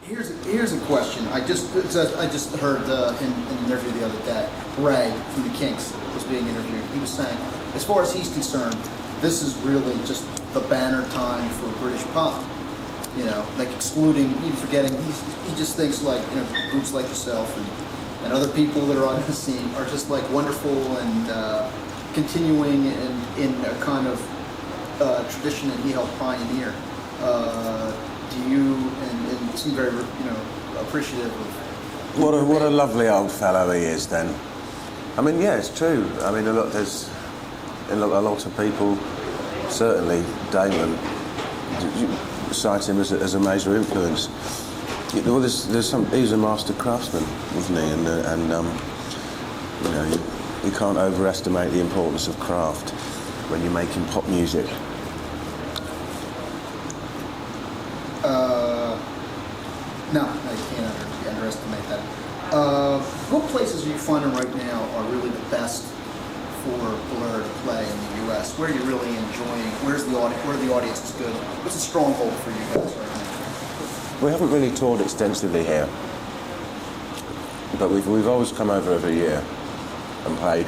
Here's a question. I just heard in an interview the other day. Ray from the Kinks was being interviewed. He was saying, as far as he's concerned, this is really just the banner time for British pop. You know, like excluding, even forgetting. He just thinks like groups like yourself and other people that are on the scene are just like wonderful and continuing in a kind of tradition that he helped pioneer. Do you and seem very appreciative of What a lovely old fellow he is. Then, I mean, yeah, it's true. I mean, there's a lot of people, certainly Damon, cite him as a major influence. Well, he's a master craftsman, wasn't he? And you can't overestimate the importance of craft when you're making pop music. No, you can't underestimate that. What places are you finding right now are really the best for Blur to play in the U.S.? Where are you really enjoying? Where the audience is good? What's a stronghold for you guys right now? We haven't really toured extensively here, but we've always come over every year and played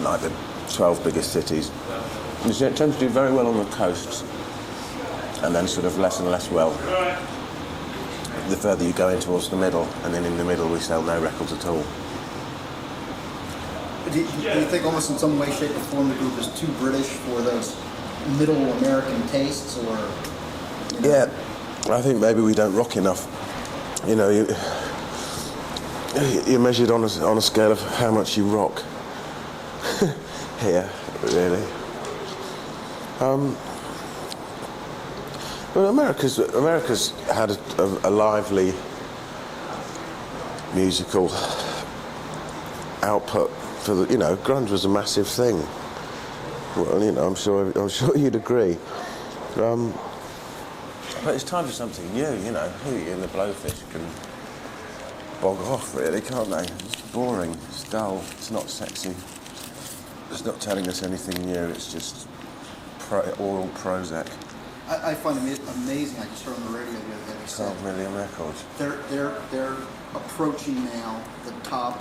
like the 12 biggest cities. We tend to do very well on the coasts, and then sort of less and less well the further you go in towards the middle, and then in the middle we sell no records at all. Do you think almost in some way, shape, or form the group is too British for those middle American tastes, or? Yeah, I think maybe we don't rock enough. You're measured on a scale of how much you rock here, really. Well, America's had a lively musical output. For grunge was a massive thing. Well, I'm sure you'd agree. But it's time for something new. Hootie and the Blowfish can bog off, really, can't they? It's boring. It's dull. It's not sexy. It's not telling us anything new. It's just oral Prozac. I find it amazing. I just heard on the radio the other day. 12 million records. They're approaching now the top.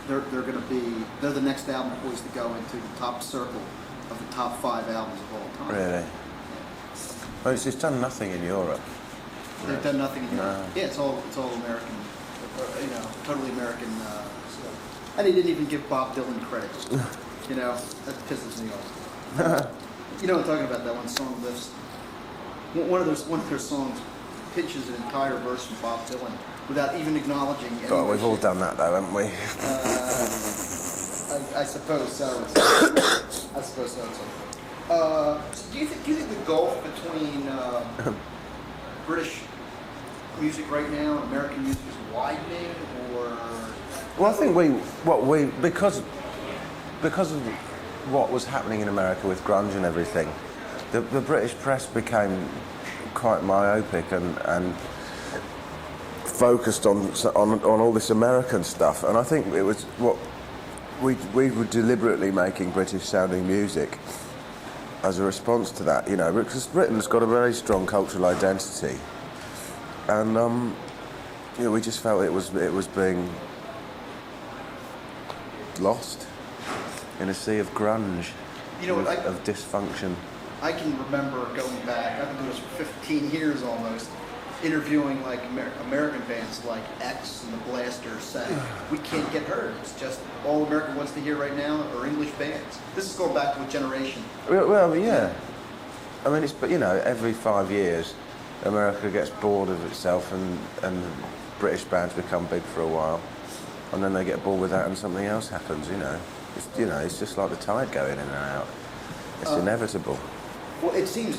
They're the next album poised to go into the top circle of the top 5 albums of all time. Really? Well, it's done nothing in Europe. They've done nothing in Europe. No. Yeah, it's all American. Totally American stuff. And he didn't even give Bob Dylan credit. That pisses me off. You know what I'm talking about, that one song lifts. One of their songs pitches an entire verse from Bob Dylan without even acknowledging any. God, we've all done that though, haven't we? I suppose so. Do you think the gulf between British music right now and American music is widening, or? Well, I think because of what was happening in America with grunge and everything, the British press became quite myopic and focused on all this American stuff, and I think it was what we were deliberately making British sounding music as a response to that, because Britain's got a very strong cultural identity, and we just felt it was being lost in a sea of grunge, of dysfunction. I can remember going back, I've been doing this for 15 years almost, interviewing like American bands like X and the Blasters saying, we can't get heard. It's just all America wants to hear right now are English bands. This is going back to a generation. Well, yeah. I mean, every 5 years, America gets bored of itself and British bands become big for a while. And then they get bored with that and something else happens, It's just like the tide going in and out. It's inevitable. Well, it seems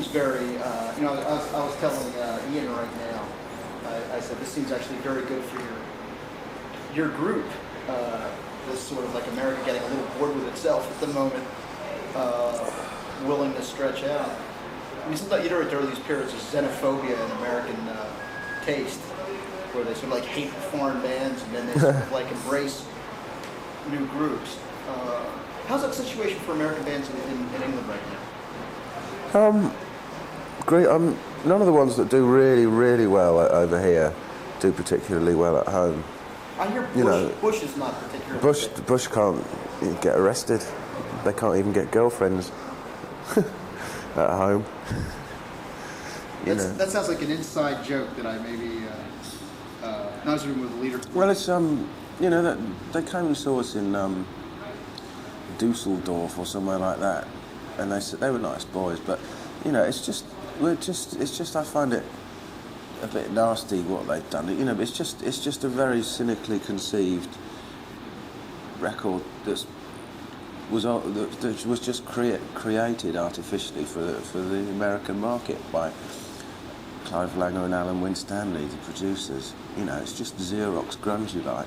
very. I was telling Ian right now. I said this seems actually very good for your group. This sort of like America getting a little bored with itself at the moment, willing to stretch out. I mean, sometimes there are these periods of xenophobia in American taste, where they sort of like hate foreign bands and then they sort of like embrace new groups. How's that situation for American bands in England right now? Great. None of the ones that do really, really well over here do particularly well at home. I hear Bush, You know, Bush is not particularly Bush can't get arrested. They can't even get girlfriends at home. That sounds like an inside joke that I maybe not as with the leader. Well, it's that they came and saw us in Dusseldorf or somewhere like that, and they said they were nice boys, but it's just I find it a bit nasty what they've done. It's just a very cynically conceived record that was just created artificially for the American market by Clive Langer and Alan Winstanley, the producers. It's just Xerox grungy like.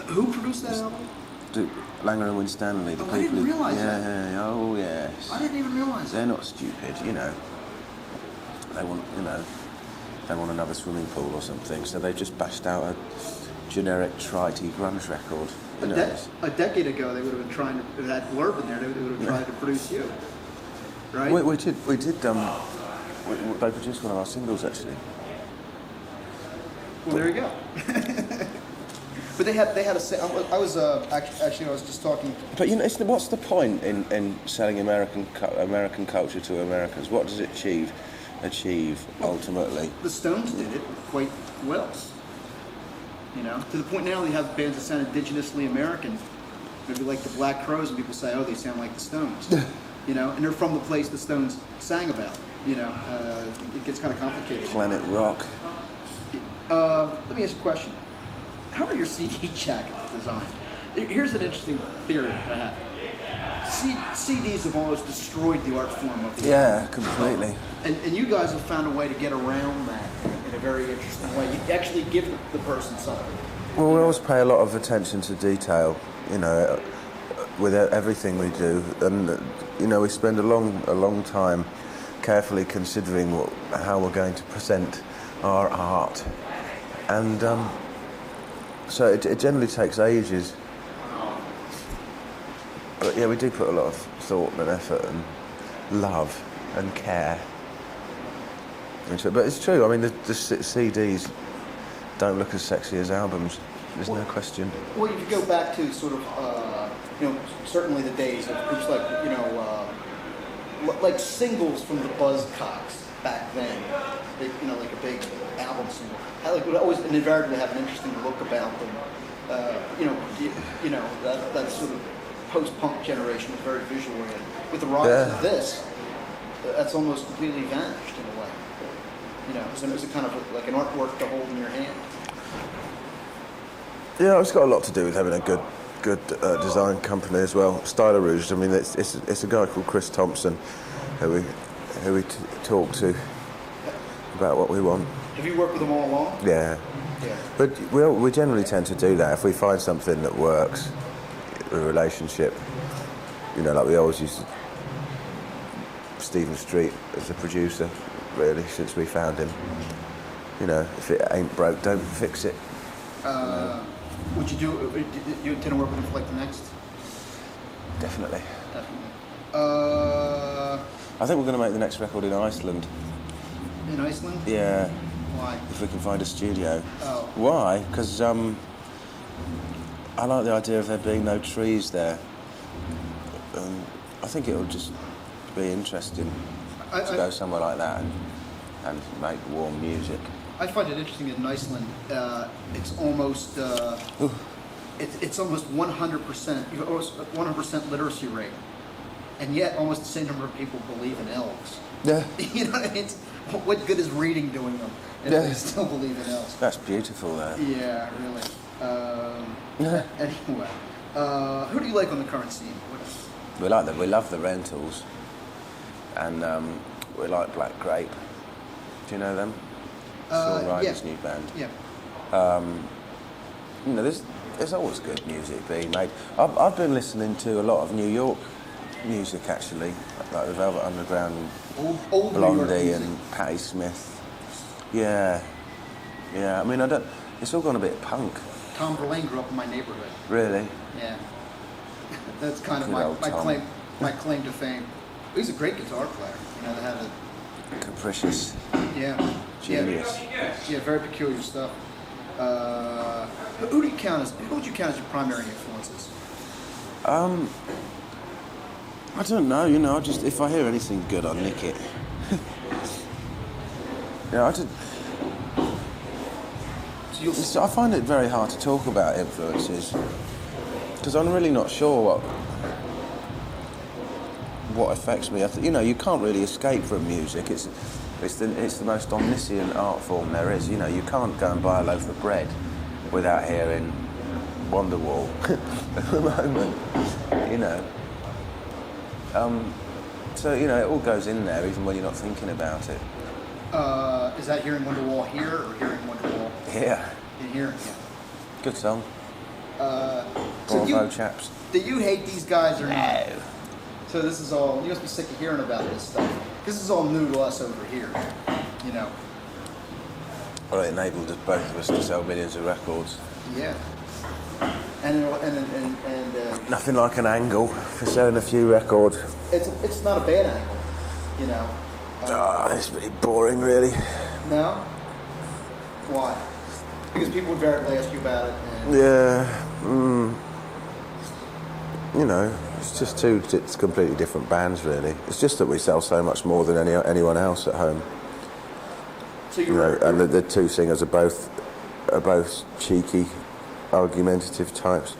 Who produced that album? Langer and Winstanley, the people. I didn't realize that. that. Yeah, oh yes. I didn't even realize They're not stupid, They want another swimming pool or something, so they just bashed out a generic tritey grunge record. A decade ago, they would have been trying to, if that blurb in there, they would have tried to produce you, right? We did. They produced one of our singles actually. Well, there you go. But they had I was just talking. But what's the point in selling American culture to Americans? What does it achieve ultimately? The Stones did it quite well. To the point now they have bands that sound indigenously American, maybe like the Black Crowes, and people say, oh, they sound like the Stones. And they're from the place the Stones sang about. It gets kind of complicated. Planet Rock. Let me ask you a question. How are your CD jackets designed? Here's an interesting theory that I have. CDs have almost destroyed the art form of the album. Completely. And you guys have found a way to get around that in a very interesting way. You actually give the person something. Well, we always pay a lot of attention to detail, with everything we do, and we spend a long time carefully considering how we're going to present our art, and so it generally takes ages. But yeah, we do put a lot of thought and effort and love and care into it. But it's true. I mean, the CDs don't look as sexy as albums. There's no question. Well, if you go back to sort of, certainly the days of groups like, like singles from the Buzzcocks back then, like a big album single, would always invariably have an interesting look about them. That sort of post-punk generation was very visual oriented. With the rise of this, that's almost completely vanished in a way. So it's a kind of like an artwork to hold in your hand. Yeah, it's got a lot to do with having a good design company as well. Styler Rouge. I mean, it's a guy called Chris Thompson who we talk to about what we want. Have you worked with them all along? Yeah. But we generally tend to do that if we find something that works, a relationship. Like we always use Stephen Street as a producer, really, since we found him. If it ain't broke, don't fix it. Would you intend to work with him for like the next? Definitely. I think we're going to make the next record in Iceland. In Iceland? Yeah. Why? If we can find a studio. Oh. Why? Because I like the idea of there being no trees there. I think it'll just be interesting to go somewhere like that and make warm music. I find it interesting in Iceland. It's almost it's almost 100%. Almost 100% literacy rate, and yet almost the same number of people believe in elves. Yeah. You know what I mean? What good is reading doing them if they still believe in elves? That's beautiful, though. Yeah, really. Anyway, who do you like on the current scene? We love the Rentals, and we like Black Grape. Do you know them? Saul Ryder's new band. Yeah. There's always good music being made. I've been listening to a lot of New York music actually, like the Velvet Underground, old Blondie and Patti Smith. Yeah. I mean, it's all gone a bit punk. Tom Verlaine grew up in my neighborhood. Really? Yeah. That's kind of Good my old claim to fame. He's a great guitar player. They had capricious Yeah. genius. Yeah, very peculiar stuff. Who would you count as your primary influences? I don't know, you know, I just, if I hear anything good, I nick it. Yeah, I find it very hard to talk about influences because I'm really not sure what affects me. You know, you can't really escape from music. It's the most omniscient art form there is. You know, you can't go and buy a loaf of bread without hearing Wonderwall at the moment. You know. So you know, it all goes in there, even when you're not thinking about it. Is that hearing Wonderwall here or hearing Wonderwall Yeah. in here? Yeah. Good song. So Bravo, chaps. do you hate these guys or not? No. So this is all, you must be sick of hearing about this stuff. This is all new to us over here, you know. Well, it enabled us, both of us to sell millions of records. Yeah. And Nothing like an angle for selling a few records. it's not a bad angle, you know. It's pretty boring, really. No? Why? Because people would invariably ask you about it. And Yeah. You know, it's completely different bands, really. It's just that we sell so much more than anyone else at home. so You know, and the two singers are both cheeky, argumentative types.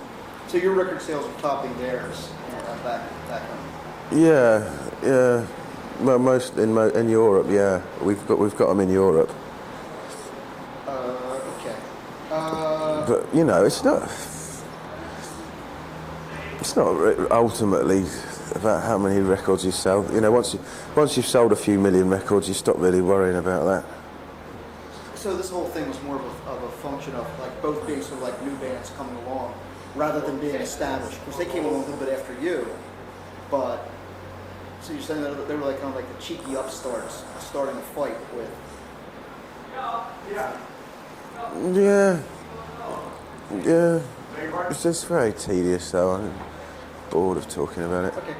So your record sales are topping theirs back home. Yeah. Well, most in Europe, yeah. We've got them in Europe. Okay. But you know, it's not ultimately about how many records you sell. You know, once you've sold a few million records, you stop really worrying about that. So this whole thing was more of a function of like both being sort of like new bands coming along, rather than being established. Because they came along a little bit after you, but so you're saying that they were like kind of like the cheeky upstarts starting a fight with. Yeah. It's just very tedious, though. I'm bored of talking about it. Okay.